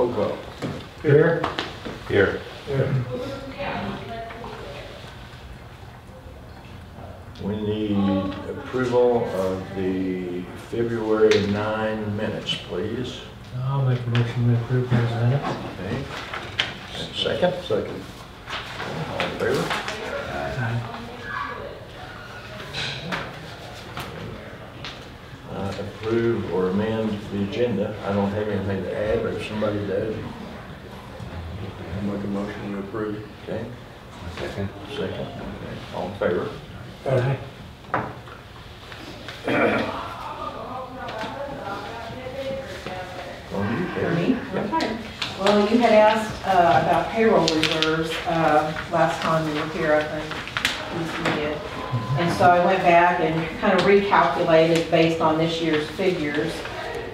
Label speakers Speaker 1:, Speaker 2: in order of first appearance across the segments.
Speaker 1: Roll call.
Speaker 2: Here.
Speaker 1: Here. We need approval of the February 9 minutes, please.
Speaker 2: I'll make a motion to approve those minutes.
Speaker 1: Okay. Second? Second. All in favor?
Speaker 2: Aye.
Speaker 1: Approve or amend the agenda. I don't have anything to add, but if somebody does. I'll make a motion to approve. Okay. Second. Second. Okay. All in favor?
Speaker 2: Aye.
Speaker 3: For me? Okay. Well, you had asked about payroll reserves last time you were here, I think. You did. And so I went back and kind of recalculated based on this year's figures.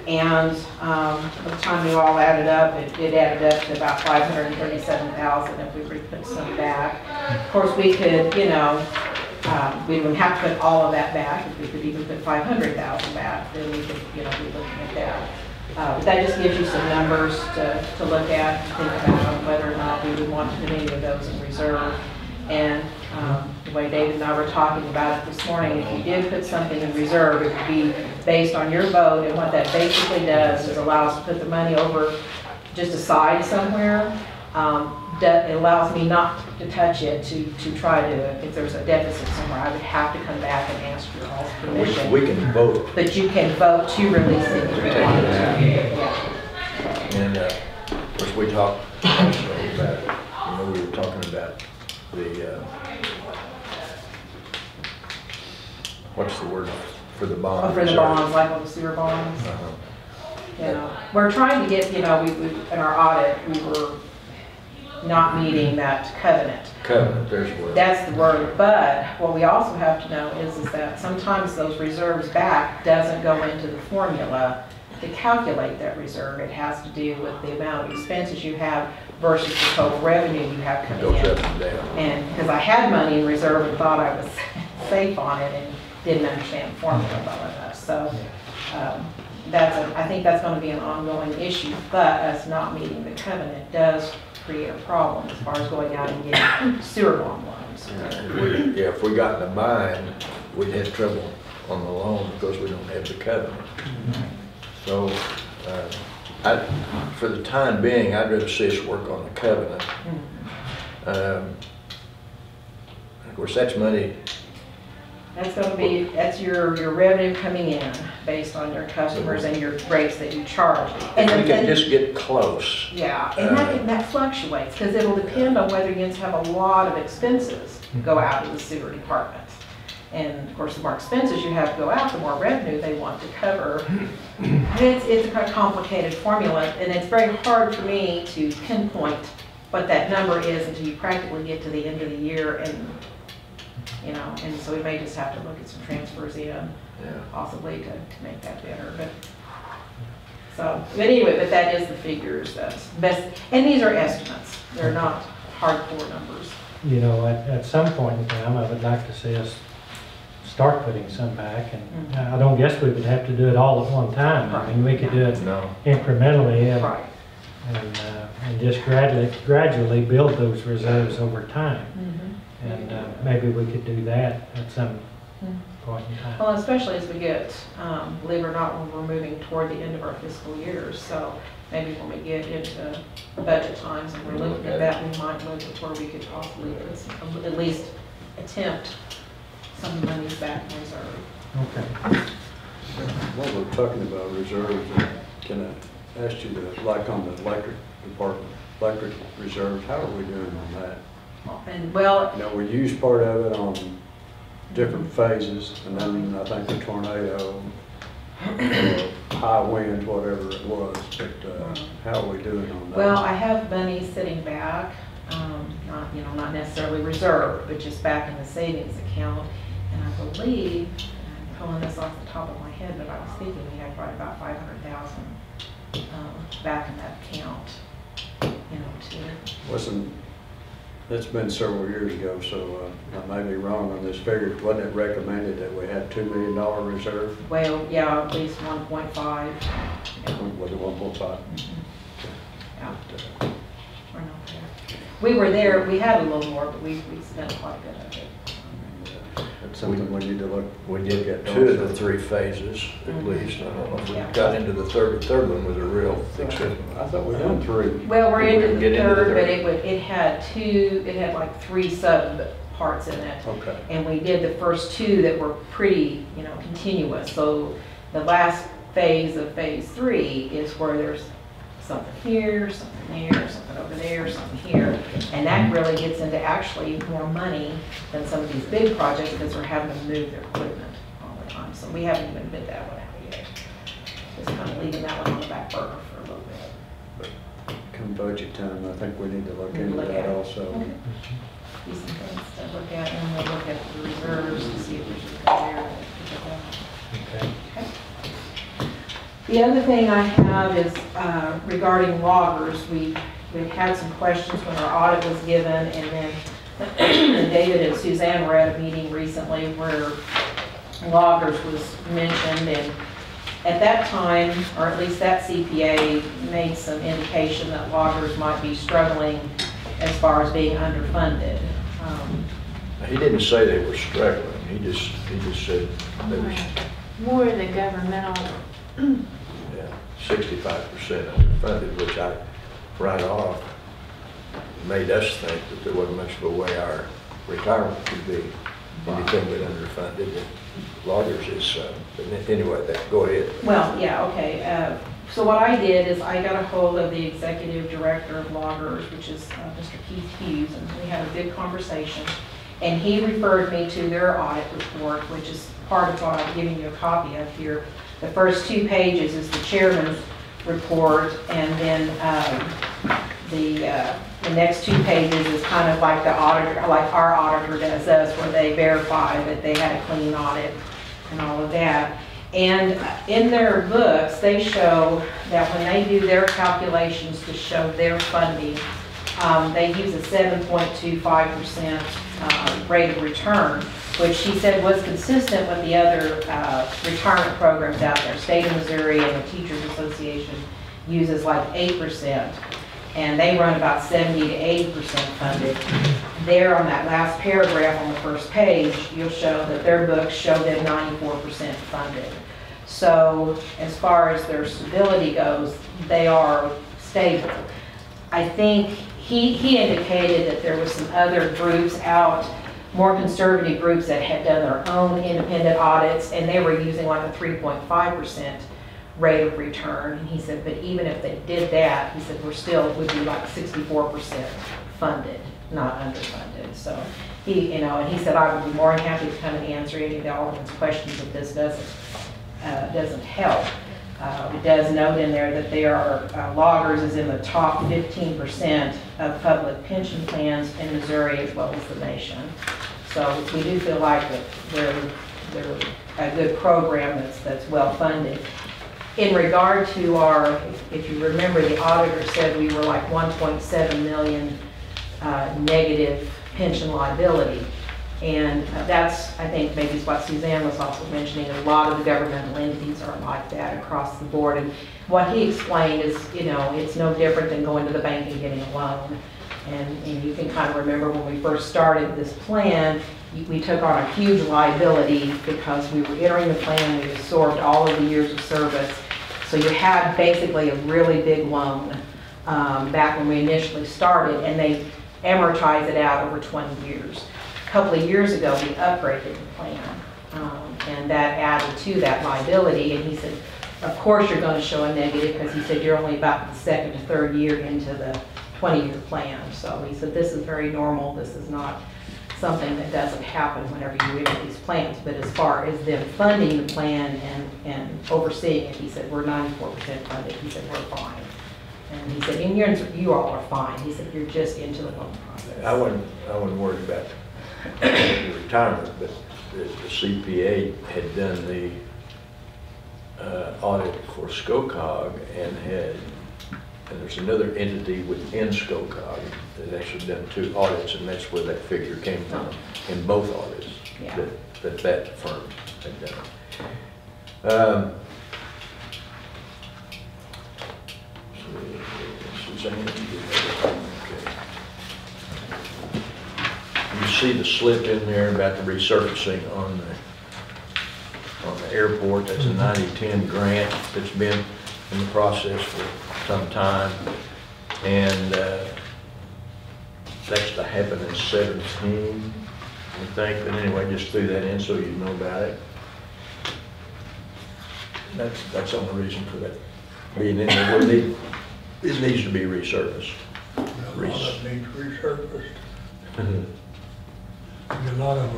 Speaker 3: And by the time we all added up, it added up to about $537,000 if we put some back. Of course, we could, you know, we wouldn't have to put all of that back. If we could even put $500,000 back, then we could, you know, be looking at that. But that just gives you some numbers to look at, to think about whether or not we would want to put any of those in reserve. And the way David and I were talking about it this morning, if you did put something in reserve, it would be based on your vote. And what that basically does is allows us to put the money over just aside somewhere. It allows me not to touch it to try to, if there's a deficit somewhere, I would have to come back and ask your all's permission.
Speaker 1: We can vote.
Speaker 3: But you can vote to release it if you want to. Yeah.
Speaker 1: And of course, we talked also about, you know, we were talking about the, what's the word for the bond?
Speaker 3: Oh, for the bonds, like on the sewer bonds. You know, we're trying to get, you know, we in our audit, we were not meeting that covenant.
Speaker 1: Covenant, there's the word.
Speaker 3: That's the word, but what we also have to know is that sometimes those reserves back doesn't go into the formula to calculate that reserve. It has to do with the amount of expenses you have versus the total revenue you have coming in.
Speaker 1: It goes up and down.
Speaker 3: And because I had money in reserve and thought I was safe on it and didn't understand the formula well enough. So I think that's going to be an ongoing issue, but us not meeting the covenant does create a problem as far as going out and getting sewer bond loans.
Speaker 1: If we got in a bind, we'd have trouble on the loan because we don't have the covenant. So, for the time being, I'd rather see us work on the covenant. Of course, that's money.
Speaker 3: That's going to be, that's your revenue coming in based on your customers and your rates that you charge. And
Speaker 1: we can just get close.
Speaker 3: Yeah, and that fluctuates because it'll depend on whether you have a lot of expenses go out of the sewer department. And of course, the more expenses you have go out, the more revenue they want to cover. It's a complicated formula, and it's very hard for me to pinpoint what that number is until you practically get to the end of the year, and you know, and so we may just have to look at some transfers in, possibly to make that better. But anyway, but that is the figures that's best, and these are estimates. They're not hardcore numbers.
Speaker 2: You know, at some point in time, I would like to see us start putting some back, and I don't guess we would have to do it all at one time. I mean, we could do it incrementally and just gradually build those reserves over time. And maybe we could do that at some point in time.
Speaker 3: Well, especially as we get, believe it or not, when we're moving toward the end of our fiscal years. So maybe when we get into budget times and we're looking at that, we might look at where we could possibly at least attempt some money's back in reserve.
Speaker 2: Okay.
Speaker 4: While we're talking about reserves, can I ask you to, like on the electric department, electric reserves, how are we doing on that?
Speaker 3: And well,
Speaker 4: you know, we used part of it on different phases, and then I think the tornado, high winds, whatever it was. But how are we doing on that?
Speaker 3: Well, I have money sitting back, not necessarily reserved, but just back in the savings account. And I believe, I'm pulling this off the top of my head, but I was thinking we had probably about $500,000 back in that account.
Speaker 4: It's been several years ago, so I may be wrong on this figure. Wasn't it recommended that we had $2 million reserve?
Speaker 3: Well, yeah, at least 1.5.
Speaker 4: Was it 1.5?
Speaker 3: Yeah. We're not there. We were there, we had a little more, but we spent quite a bit of it.
Speaker 4: That's something we need to look.
Speaker 1: We did get 2 of the 3 phases at least. I don't know if we got into the third one was a real success.
Speaker 4: I thought we done 3.
Speaker 3: Well, we're
Speaker 1: We
Speaker 3: into
Speaker 1: didn't
Speaker 3: the
Speaker 1: get into the
Speaker 3: third, but
Speaker 1: third.
Speaker 3: it had like 3 sub parts in it.
Speaker 4: Okay.
Speaker 3: And we did the first 2 that were pretty, continuous. So the last phase of phase 3 is where there's something here, something there, something over there, something here. And that really gets into actually more money than some of these big projects because we're having to move their equipment all the time. So we haven't even bid that one out yet. Just kind of leaving that one on the back burner for a little bit.
Speaker 4: Come budget time, I think we need to look
Speaker 3: We
Speaker 4: into
Speaker 3: look at
Speaker 4: that
Speaker 3: it.
Speaker 4: also.
Speaker 3: Okay. See some things to look at, and we'll look at the reserves to see if there's anything there.
Speaker 2: Okay.
Speaker 3: The other thing I have is regarding loggers. We've had some questions when our audit was given, and then David and Suzanne were at a meeting recently where loggers was mentioned, and at that time, or at least that CPA made some indication that loggers might be struggling as far as being underfunded.
Speaker 1: He didn't say they were struggling. He just said they were,
Speaker 5: More the governmental,
Speaker 1: 65% underfunded, which I, right off, made us think that there wasn't much of a way our retirement could be anything but underfunded. And loggers is, but anyway, go ahead.
Speaker 3: Well, yeah, okay. So what I did is I got a hold of the executive director of loggers, which is Mr. Keith Hughes, and we had a good conversation. And he referred me to their audit report, which is part of what I'm giving you a copy of here. The first 2 pages is the chairman's report, and then the next 2 pages is kind of like the auditor, like our auditor does us, where they verify that they had a clean audit and all of that. And in their books, they show that when they do their calculations to show their funding, they use a 7.25% rate of return, which he said was consistent with the other retirement programs out there. State of Missouri and the Teachers Association uses like 8%, and they run about 70 to 80% funded. There on that last paragraph on the first page, you'll show that their books show them 94% funded. So as far as their stability goes, they are stable. I think he indicated that there were some other groups out, more conservative groups that had done their own independent audits, and they were using like a 3.5% rate of return. And he said, but even if they did that, he said, would be like 64% funded, not underfunded. So he, and he said, I would be more than happy to come and answer any of the alderman's questions if this doesn't help. It does note in there that there are, loggers is in the top 15% of public pension plans in Missouri as well as the nation. So we do feel like that they're a good program that's well funded. In regard to our, if you remember, the auditor said we were like 1.7 million negative pension liability. And that's, I think, maybe is what Suzanne was also mentioning. A lot of the governmental entities are like that across the board. And what he explained is, it's no different than going to the bank and getting a loan. And you can kind of remember when we first started this plan, we took on a huge liability because we were entering the plan, we absorbed all of the years of service. So you had basically a really big loan back when we initially started, and they amortize it out over 20 years. A couple of years ago, we upgraded the plan, and that added to that liability. And he said, of course you're going to show a negative, because he said you're only about the second to third year into the 20-year plan. So he said this is very normal. This is not something that doesn't happen whenever you enter these plans. But as far as them funding the plan and overseeing it, he said we're 94% funded. He said we're fine. And he said, and you all are fine. He said you're just into the loan process.
Speaker 1: I wasn't worried about the retirement, but the CPA had done the audit for SCOCOG and there's another entity within SCOCOG that actually done 2 audits, and that's where that figure came from in both audits.
Speaker 3: Yeah.
Speaker 1: that firm had done. Suzanne? Okay. You see the slip in there about the resurfacing on the airport. That's a 90-10 grant that's been in the process for some time. And that's to happen in 17, I think. But anyway, just threw that in so you know about it. That's the only reason for that being in there. It needs to be resurfaced.
Speaker 6: A lot of it needs resurfaced. A lot of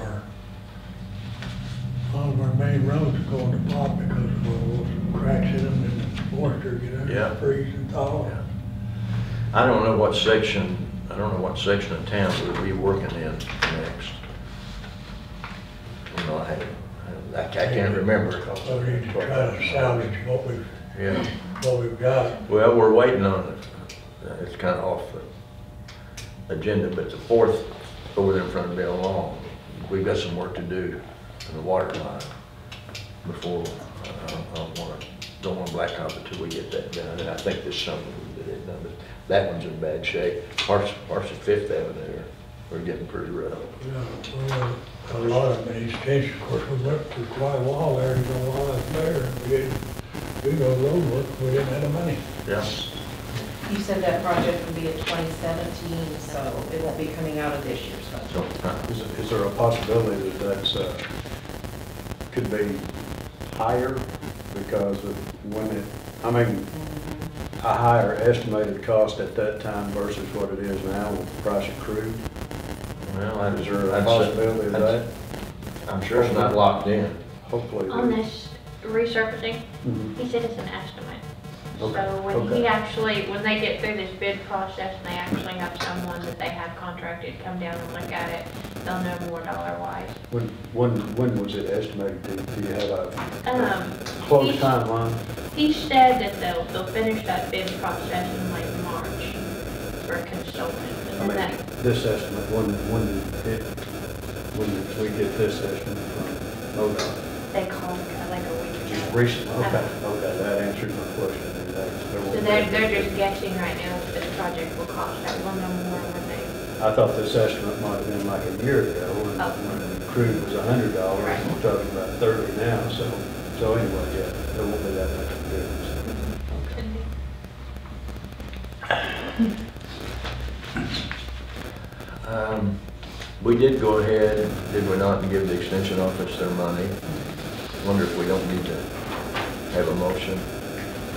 Speaker 6: our main roads are going to pot because of those cracks in them and the moisture get in
Speaker 1: Yeah.
Speaker 6: there, freeze and thaw.
Speaker 1: Yeah. I don't know what section of town we'll be working in next. You know, I can't remember.
Speaker 6: So we need to try to salvage what we've got.
Speaker 1: Well, we're waiting on it. It's kind of off the agenda, but the 4th over there in front of Bell Long, we've got some work to do in the water line before, don't want to blacktop it till we get that done. And I think this summer we'll get it done, but that one's in bad shape. Parts of 5th Avenue are getting pretty rough.
Speaker 6: Yeah, well, a lot of them, these cases, of course, we went for quite a while there, and a while out there, and we didn't do no road work, we didn't have the money.
Speaker 1: Yeah.
Speaker 3: You said that project would be in 2017, so it won't be coming out of this year's budget.
Speaker 1: So,
Speaker 4: Is there a possibility that that's, could be higher because of when it, I mean, a higher estimated cost at that time versus what it is now with the price of crude?
Speaker 1: well,
Speaker 4: Is there a possibility of that?
Speaker 1: I'm sure it's not locked in.
Speaker 4: Hopefully.
Speaker 5: On
Speaker 4: there-
Speaker 5: this resurfacing,
Speaker 4: Mhm.
Speaker 5: he said it's an estimate.
Speaker 4: Okay,
Speaker 5: So when
Speaker 4: okay.
Speaker 5: he actually, when they get through this bid process and they actually have someone that they have contracted come down and look at it, they'll know more dollar-wise.
Speaker 4: When was it estimated? Do you have a close
Speaker 5: he-
Speaker 4: timeline?
Speaker 5: He said that they'll finish that bid process in like March for a consultant.
Speaker 4: I
Speaker 5: And
Speaker 4: mean,
Speaker 5: then
Speaker 4: this estimate, when did we get this estimate from? Oh,
Speaker 5: they called like a week
Speaker 4: just
Speaker 5: ago.
Speaker 4: recently? Okay, that answers my question.
Speaker 5: So they're just guessing right now what this project will cost. I will know more when they,
Speaker 4: I thought this estimate might have been like a year ago when
Speaker 5: Oh.
Speaker 4: when the crude was $100.
Speaker 5: Right.
Speaker 4: We're talking about 30 now, so anyway, yeah, there won't be that much of a difference.
Speaker 1: We did go ahead, did we not, and give the extension office their money? Wonder if we don't need to have a motion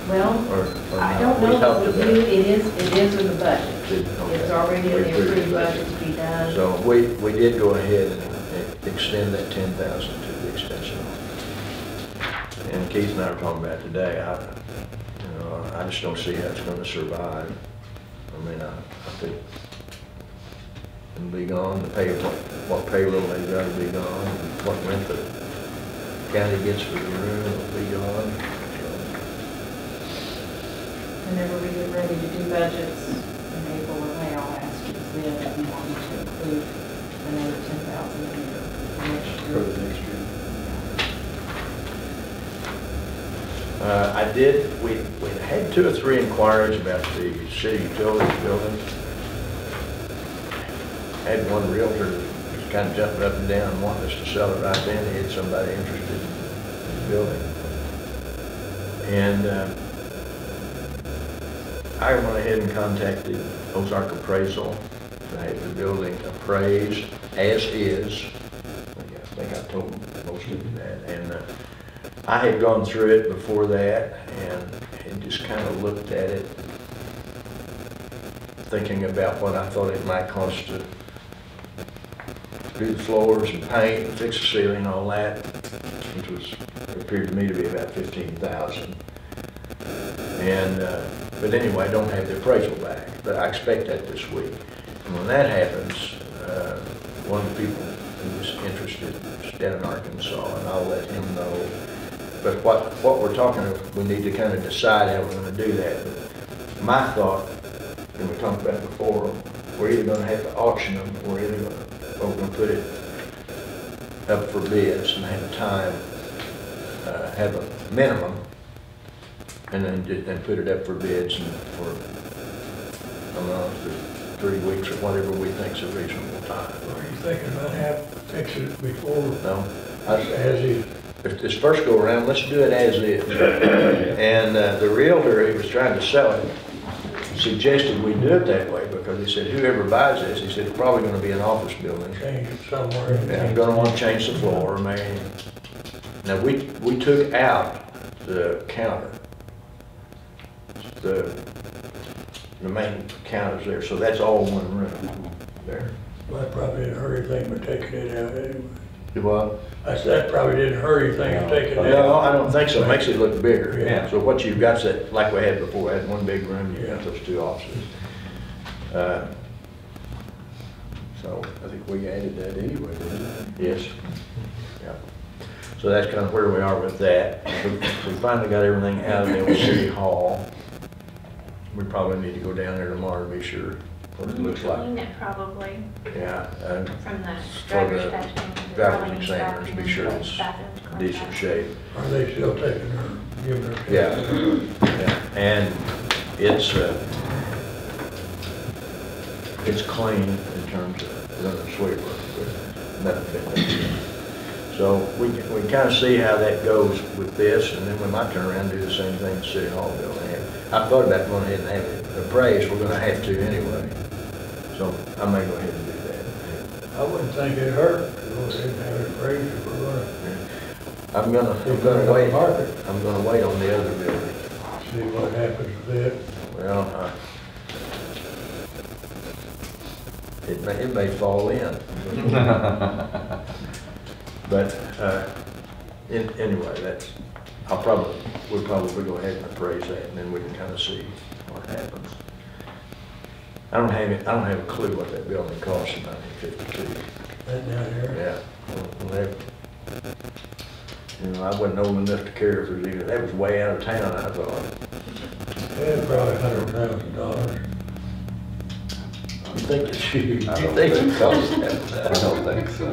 Speaker 3: Well,
Speaker 1: or
Speaker 3: I
Speaker 1: not.
Speaker 3: don't
Speaker 1: We
Speaker 3: know
Speaker 1: talked
Speaker 3: what we
Speaker 1: about
Speaker 3: do, it is in the budget.
Speaker 1: Okay.
Speaker 3: It's already in
Speaker 1: We
Speaker 3: the
Speaker 1: approved
Speaker 3: approved
Speaker 1: the
Speaker 3: budget to be done.
Speaker 1: So we did go ahead and extend that 10,000 to the extension office. And Keith and I were talking about today, I just don't see how it's going to survive. I mean, I think it'll be gone, the pay, what payroll they've got will be gone, and what rent the county gets for the room will be gone.
Speaker 3: Whenever we get ready to do budgets in April or May, I'll ask you then if you want me to include another 10,000 in your next
Speaker 4: For
Speaker 3: year.
Speaker 4: the next year.
Speaker 1: I did, we had 2 or 3 inquiries about the city utilities building. Had one realtor that was kind of jumping up and down wanting us to sell it right then. He had somebody interested in the building. And I went ahead and contacted Ozark Appraisal to have the building appraised as is. I think I told most of you that. And I had gone through it before that and just kind of looked at it, thinking about what I thought it might cost to do the floors and paint and fix the ceiling and all that, which appeared to me to be about $15,000. And but anyway, I don't have the appraisal back, but I expect that this week. And when that happens, one of the people who was interested is down in Arkansas, and I'll let him know. But what we're talking about, we need to kind of decide how we're going to do that. But my thought, and we talked about before, we're either going to have to auction them, or we're going to put it up for bids and have a time, have a minimum, and then put it up for bids and for a month or 3 weeks or whatever we think's a reasonable time.
Speaker 6: Are you thinking about having to fix it before,
Speaker 1: No,
Speaker 6: as is?
Speaker 1: if this first go around, let's do it as is. And the realtor who was trying to sell it suggested we do it that way because he said whoever buys this, he said it's probably going to be an office building.
Speaker 6: Change it somewhere.
Speaker 1: Yeah, I'm going to want to change the floor, maybe. Now we took out the counter, the main counters there, so that's all one room there.
Speaker 6: Well, that probably didn't hurt anything by taking it out anyway.
Speaker 1: Do what?
Speaker 6: I said that probably didn't hurt anything to take it out.
Speaker 1: No, I don't think so. It makes it look bigger.
Speaker 6: Yeah.
Speaker 1: So what you've got is that, like we had before, we had one big room, you got those two offices. So I think we added that anyway, didn't we? Yes. Yeah. So that's kind of where we are with that. We finally got everything out of the old city hall. We probably need to go down there tomorrow to be sure what it looks like.
Speaker 5: Clean it probably
Speaker 1: Yeah.
Speaker 5: from the
Speaker 1: For
Speaker 5: driver's
Speaker 1: the
Speaker 5: testing.
Speaker 1: driver's examiners, be sure it's decent shape.
Speaker 6: Are they still taking her, giving her?
Speaker 1: Yeah. Yeah. And it's clean in terms of the sweep work, but nothing. So we kind of see how that goes with this, and then we might turn around and do the same thing in City Hall building. I thought about going ahead and having it appraised. We're going to have to anyway. So I may go ahead and do that.
Speaker 6: I wouldn't think it hurt to go ahead and have it appraised if we're gonna.
Speaker 1: I'm gonna wait. I'm gonna wait on the other building.
Speaker 6: See what happens with it.
Speaker 1: Well, it may fall in. But anyway, we'll probably go ahead and appraise that, and then we can kind of see what happens. I don't have a clue what that building cost in 1952.
Speaker 6: That down here.
Speaker 1: Yeah. Well, I wasn't old enough to care if it was even, that was way out of town, I thought.
Speaker 6: Yeah, probably $100,000.
Speaker 1: You think it cost that?
Speaker 7: I don't think so.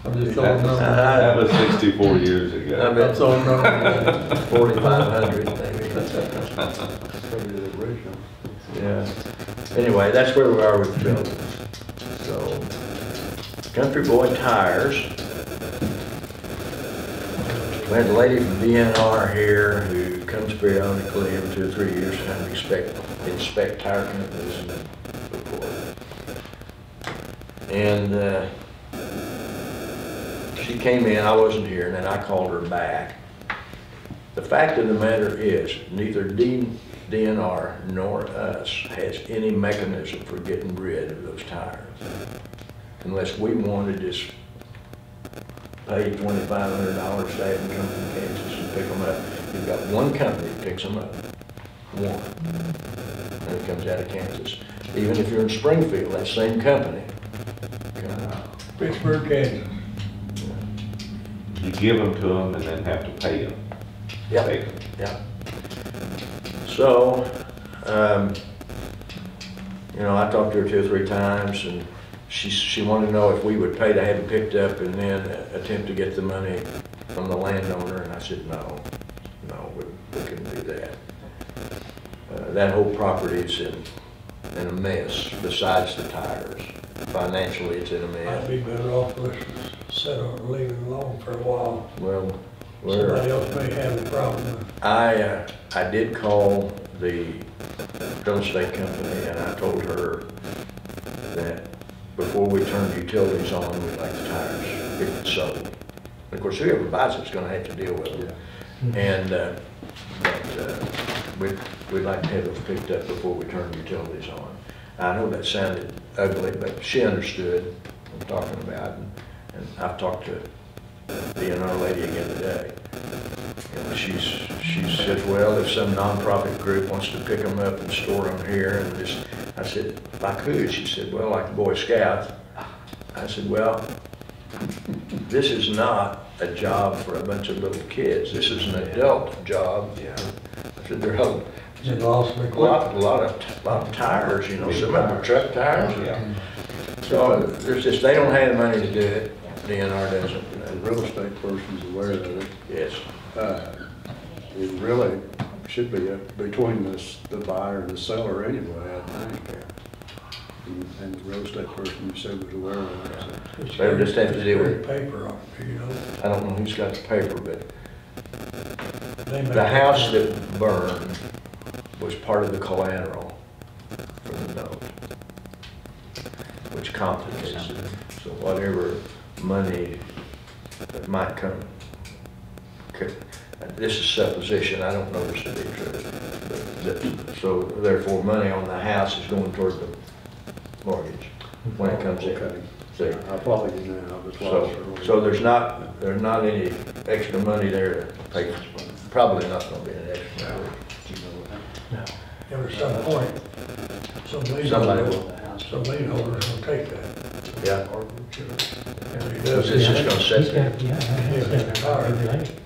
Speaker 6: I'm just throwing numbers.
Speaker 7: That was 64 years ago.
Speaker 1: I bet
Speaker 6: I'm throwing numbers.
Speaker 1: 4,500 maybe.
Speaker 4: Probably the original.
Speaker 1: Yeah. Anyway, that's where we are with the buildings. So, Country Boy Tires. We had a lady from DNR here who comes periodically every 2 or 3 years to kind of inspect tire companies and so forth. And she came in, I wasn't here, and then I called her back. The fact of the matter is, neither DNR nor us has any mechanism for getting rid of those tires. Unless we wanted to just pay $2,500 to have them come from Kansas and pick them up. You've got one company that picks them up, one, and it comes out of Kansas. Even if you're in Springfield, that same company.
Speaker 6: Pittsburgh, Kansas.
Speaker 7: You give them to them and then have to pay them.
Speaker 1: Yeah, yeah. So, you know, I talked to her 2 or 3 times, and she wanted to know if we would pay to have it picked up and then attempt to get the money from the landowner, and I said no, we couldn't do that. That whole property's in a mess, besides the tires. Financially, it's in a
Speaker 6: I'd
Speaker 1: mess.
Speaker 6: be better off let's sit on and leave it alone for a while.
Speaker 1: Well,
Speaker 6: Somebody else may have a problem.
Speaker 1: I did call the real estate company, and I told her that before we turn utilities on, we'd like the tires if it's sold. Of course, whoever buys it's going to have to deal with it. And we'd like to have those picked up before we turn utilities on. I know that sounded ugly, but she understood what I'm talking about. And I've talked to the DNR lady again today. And she says, well, if some nonprofit group wants to pick them up and store them here, and I said, like who? She said, well, like the Boy Scouts. I said, well, this is not a job for a bunch of little kids. This is an adult job. Yeah. I said, there are a lot of tires, you know, some of them are truck tires. Yeah. So there's just, they don't have the money to do it. DNR doesn't.
Speaker 4: The real estate person's aware of it.
Speaker 1: Yes.
Speaker 4: It really, should be between the buyer and the seller anyway, I think. And the real estate person you said was aware of it. So.
Speaker 1: They'll just have to deal with it.
Speaker 6: Paper on it, you know.
Speaker 1: I don't know who's got the paper, but
Speaker 6: They may
Speaker 1: the
Speaker 6: take
Speaker 1: house
Speaker 6: it.
Speaker 1: that burned was part of the collateral for the note, which complicates it. So whatever money that might come, this is supposition, I don't know this to be true. So therefore, money on the house is going toward the mortgage when it comes in.
Speaker 4: Okay.
Speaker 1: See?
Speaker 4: I follow you now. That's why I was early.
Speaker 1: So there's not any extra money there to pay for, probably not gonna be an extra money.
Speaker 2: No.
Speaker 6: There was some point,
Speaker 1: Somebody
Speaker 6: some lien holders will take that.
Speaker 1: Yeah.
Speaker 6: And he
Speaker 1: Because
Speaker 6: does,
Speaker 1: it's just gonna set
Speaker 2: He's
Speaker 1: there.
Speaker 2: got- Yeah, he's got a regulation.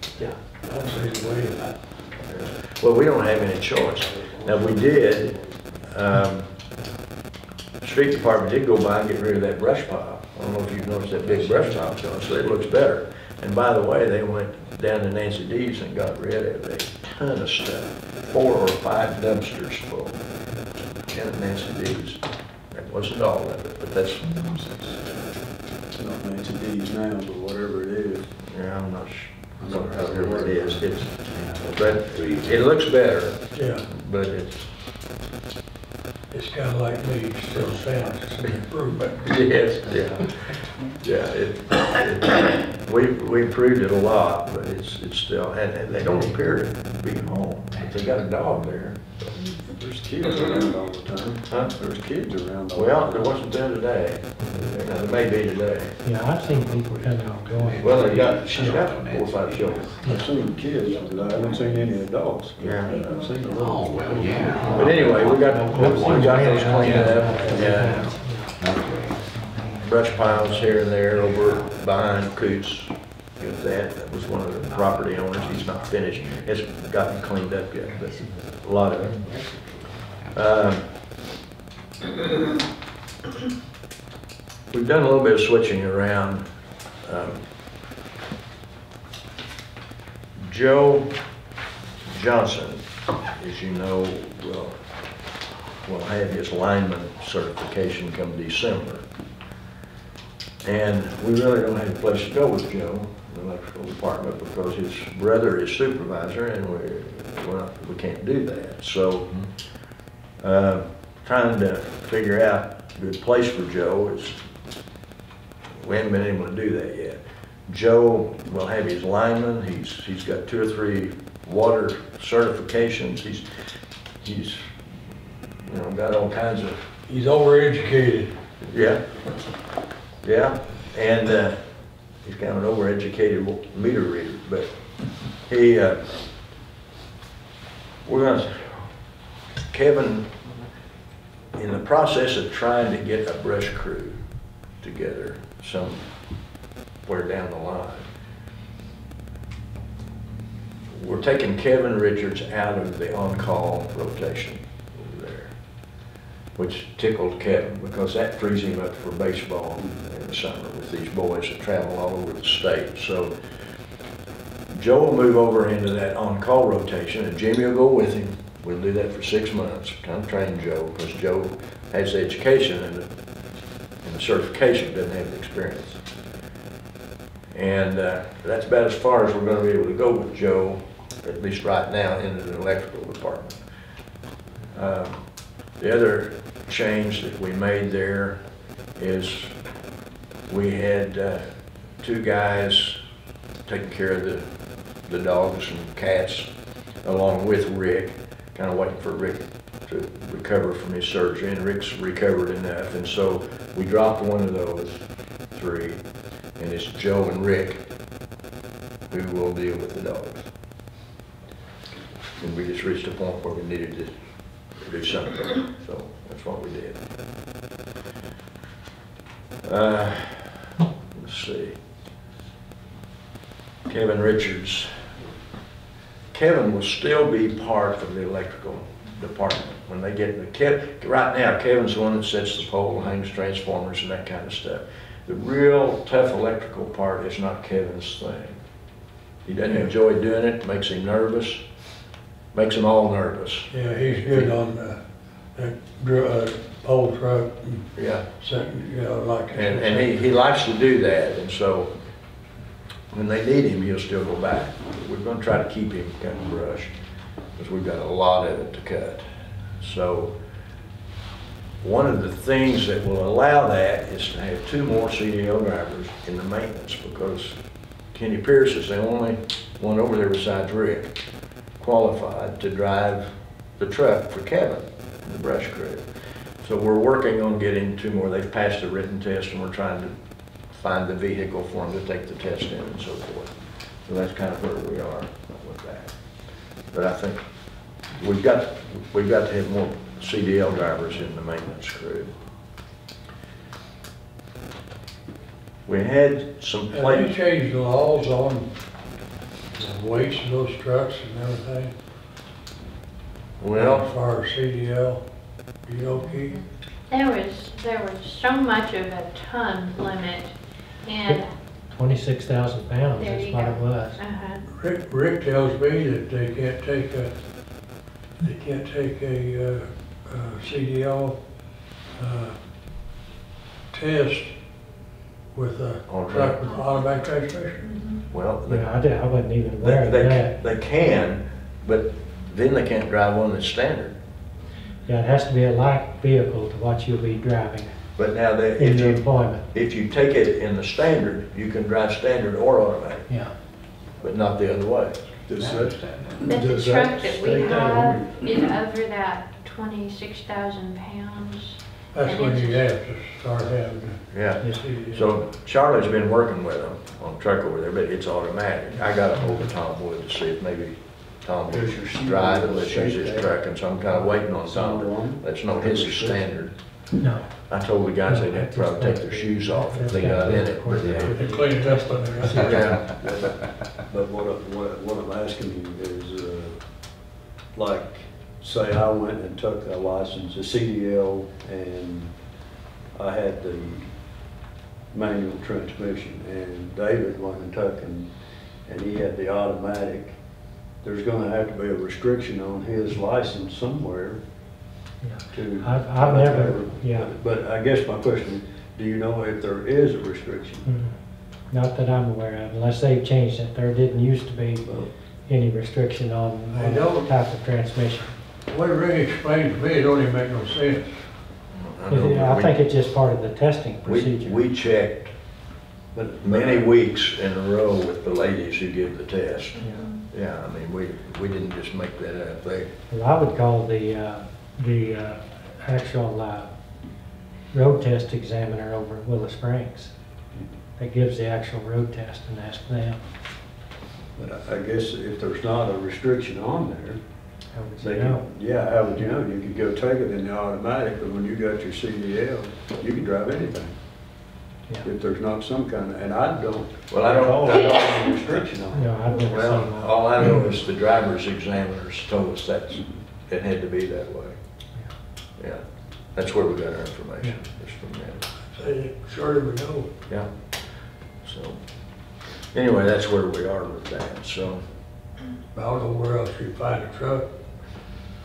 Speaker 6: I'll say the way that.
Speaker 1: Well, we don't have any choice. Now, we did, street department did go by and get rid of that brush pile. I don't know if you've noticed that big brush pile, so it looks better. And by the way, they went down to Nancy D's and got rid of a ton of stuff, 4 or 5 dumpsters full. Down at Nancy D's. That wasn't all of it, but that's,
Speaker 4: It's not Nancy D's now, but whatever it is.
Speaker 1: yeah, I'm not sure. I don't know whatever it is. But it looks better,
Speaker 6: Yeah,
Speaker 1: but it's,
Speaker 6: it's kind of like me, still sounds, it's an improvement.
Speaker 1: yes, we improved it a lot, but it's still, and they don't appear to be home. But they got a dog there.
Speaker 4: There's kids around all the time.
Speaker 1: Huh?
Speaker 4: There's kids around all the time.
Speaker 1: Well, there wasn't there today. Now, there may be today.
Speaker 2: Yeah, I've seen people coming and going.
Speaker 1: Well, she's got 4 or 5 children.
Speaker 4: I've seen kids, but I haven't seen any adults.
Speaker 1: Yeah.
Speaker 4: I've seen the little.
Speaker 1: But anyway, we got those cleaned up, and brush piles here and there over behind Coots. Got that. That was one of the property owners. He's not finished. Hasn't gotten cleaned up yet, but a lot of it. We've done a little bit of switching around. Joe Johnson, as you know, will have his lineman certification come December. And we really don't have a place to go with Joe in the electrical department because his brother is supervisor and we can't do that. So trying to figure out a good place for Joe is, we haven't been able to do that yet. Joe will have his lineman. He's got 2 or 3 water certifications. He's got all kinds of.
Speaker 6: He's overeducated.
Speaker 1: Yeah, and he's kind of an overeducated meter reader, but Kevin, in the process of trying to get a brush crew together somewhere down the line, we're taking Kevin Richards out of the on-call rotation over there, which tickled Kevin because that frees him up for baseball in the summer with these boys that travel all over the state. So Joe will move over into that on-call rotation and Jimmy will go with him. We'll do that for 6 months, kind of train Joe because Joe has the education and the certification, doesn't have the experience. And that's about as far as we're going to be able to go with Joe, at least right now, into the electrical department. The other change that we made there is we had 2 guys taking care of the dogs and cats along with Rick, kind of waiting for Rick to recover from his surgery, and Rick's recovered enough, and so we dropped one of those 3, and it's Joe and Rick who will deal with the dogs. And we just reached a point where we needed to do something, so that's what we did. Let's see. Kevin Richards. Kevin will still be part of the electrical department. When they get right now, Kevin's the one that sets the pole, hangs transformers and that kind of stuff. The real tough electrical part is not Kevin's thing. He doesn't enjoy doing it, makes him nervous, makes them all nervous.
Speaker 6: Yeah, he's good on that pole truck and
Speaker 1: Yeah.
Speaker 6: second, you know, like.
Speaker 1: And he likes to do that, and so when they need him, he'll still go back. We're gonna try to keep him cutting brush, because we've got a lot of it to cut. So one of the things that will allow that is to have 2 more CDL drivers in the maintenance, because Kenny Pierce is the only one over there besides Rick qualified to drive the truck for Kevin, the brush crew. So we're working on getting 2 more. They've passed the written test, and we're trying to find the vehicle for them to take the test in and so forth. So that's kind of where we are with that. But I think we've got to have more CDL drivers in the maintenance crew. We had some
Speaker 6: Have they changed the laws on the weights of those trucks and everything?
Speaker 1: Well,
Speaker 6: As far as CDL, you know, Keith?
Speaker 5: There was so much of a ton limit, and
Speaker 2: 26,000 pounds,
Speaker 5: there
Speaker 2: that's
Speaker 5: you
Speaker 2: what
Speaker 5: go.
Speaker 2: it was.
Speaker 6: Rick tells me that they can't take a CDL test with a truck with automatic transmission.
Speaker 1: well,
Speaker 2: Yeah, I wasn't even aware of that.
Speaker 1: they can, but then they can't drive one that's standard.
Speaker 2: Yeah, it has to be a light vehicle to what you'll be driving
Speaker 1: But now that
Speaker 2: in your employment.
Speaker 1: if you take it in the standard, you can drive standard or automatic,
Speaker 2: Yeah.
Speaker 1: but not the other way.
Speaker 5: but the truck that we have is over that 26,000 pounds.
Speaker 6: That's when you have to start having
Speaker 1: Yeah.
Speaker 6: the CDL.
Speaker 1: So Charlie's been working with them on the truck over there, but it's automatic. I got a hold of Tom Wood to see if maybe Tom would drive and let's use his truck, and so I'm kind of waiting on Tom to let us know his is standard.
Speaker 2: No.
Speaker 1: I told the guys they'd have to probably take their shoes off if they got in it. But,
Speaker 6: They clean it up when they're.
Speaker 1: yeah.
Speaker 4: But what I'm asking you is, like, say I went and took a license, a CDL, and I had the manual transmission, and David went and took and he had the automatic. There's gonna have to be a restriction on his license somewhere to.
Speaker 2: I've never, yeah.
Speaker 4: But I guess my question is, do you know if there is a restriction?
Speaker 2: Not that I'm aware of, unless they've changed it. There didn't used to be any restriction on
Speaker 6: I don't-
Speaker 2: the type of transmission.
Speaker 6: What Ray explained to me, it don't even make no sense.
Speaker 2: I think it's just part of the testing procedure.
Speaker 1: We checked many weeks in a row with the ladies who give the test. Yeah, I mean, we didn't just make that up.
Speaker 2: Well, I would call the actual road test examiner over at Willow Springs that gives the actual road test and ask them.
Speaker 4: But I guess if there's not a restriction on there,
Speaker 2: How would
Speaker 4: they
Speaker 2: you know?
Speaker 4: could, yeah, how would you know? You could go take it in the automatic, but when you got your CDL, you can drive anything.
Speaker 2: Yeah.
Speaker 4: If there's not some kind of, and I don't.
Speaker 1: Well, I don't-
Speaker 4: I don't have a restriction on it.
Speaker 2: No, I've never seen
Speaker 1: Well,
Speaker 2: that.
Speaker 1: all I know is the driver's examiners told us that it had to be that way. Yeah, that's where we got our information, just from them.
Speaker 6: Say, sure we know.
Speaker 1: Yeah, so, anyway, that's where we are with that, so.
Speaker 6: I don't know where else you find a truck.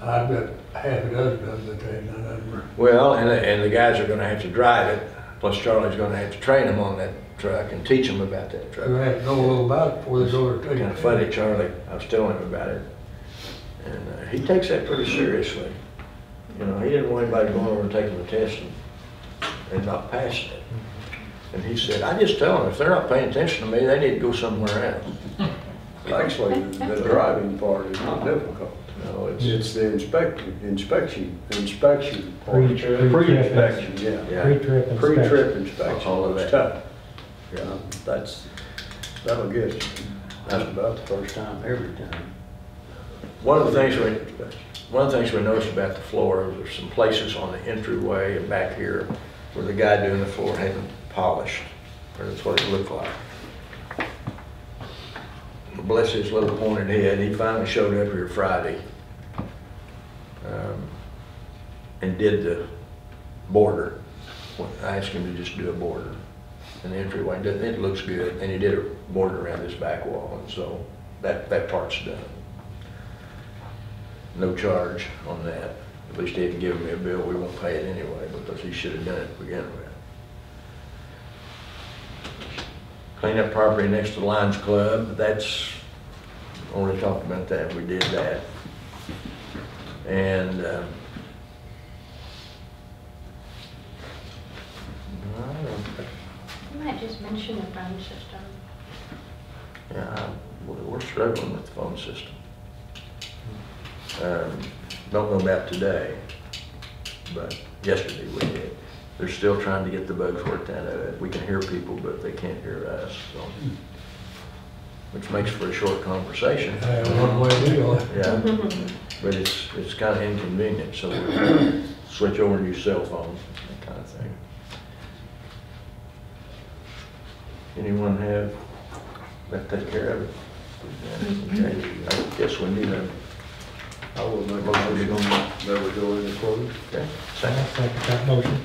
Speaker 6: I've got half a dozen of them, but they none of them are.
Speaker 1: Well, and the guys are gonna have to drive it, plus Charlie's gonna have to train them on that truck and teach them about that truck.
Speaker 6: You have to know a little about it before they go to take it.
Speaker 1: Kind of funny, Charlie, I was telling him about it, and he takes that pretty seriously. You know, he didn't want anybody going over and taking the test and not passing it. And he said, I just tell them, if they're not paying attention to me, they need to go somewhere else.
Speaker 4: Actually, the driving part is not difficult.
Speaker 1: No,
Speaker 4: It's the inspection part.
Speaker 2: Pre-trip.
Speaker 4: Pre-inspection, yeah.
Speaker 1: Yeah.
Speaker 2: Pre-trip inspection.
Speaker 4: Pre-trip inspection.
Speaker 1: All of
Speaker 4: It's
Speaker 1: that.
Speaker 4: tough. That'll get you. That's about the first time, every time.
Speaker 1: One of the things we noticed about the floor, there's some places on the entryway and back here where the guy doing the floor hadn't polished, or that's what it looked like. Bless his little pointed head, he finally showed up here Friday and did the border. I asked him to just do a border in the entryway. It looks good, and he did a border around his back wall, and so that part's done. no charge on that. At least he hadn't given me a bill, we won't pay it anyway, because he should have done it to begin with. Clean up property next to the Lions Club, that's, already talked about that, we did that. And,
Speaker 5: You might just mention the phone system.
Speaker 1: yeah, we're struggling with the phone system. Don't know about today, but yesterday we did. They're still trying to get the bugs worked out of it. We can hear people, but they can't hear us, so. Which makes for a short conversation.
Speaker 6: One-way deal.
Speaker 1: Yeah, but it's kind of inconvenient, so we switch over to your cell phone, that kind of thing. Anyone have, that take care of it? Okay, I guess we need a,
Speaker 4: I will make a motion that we go into closed.
Speaker 1: okay,
Speaker 2: I'll
Speaker 1: second.
Speaker 2: second that motion.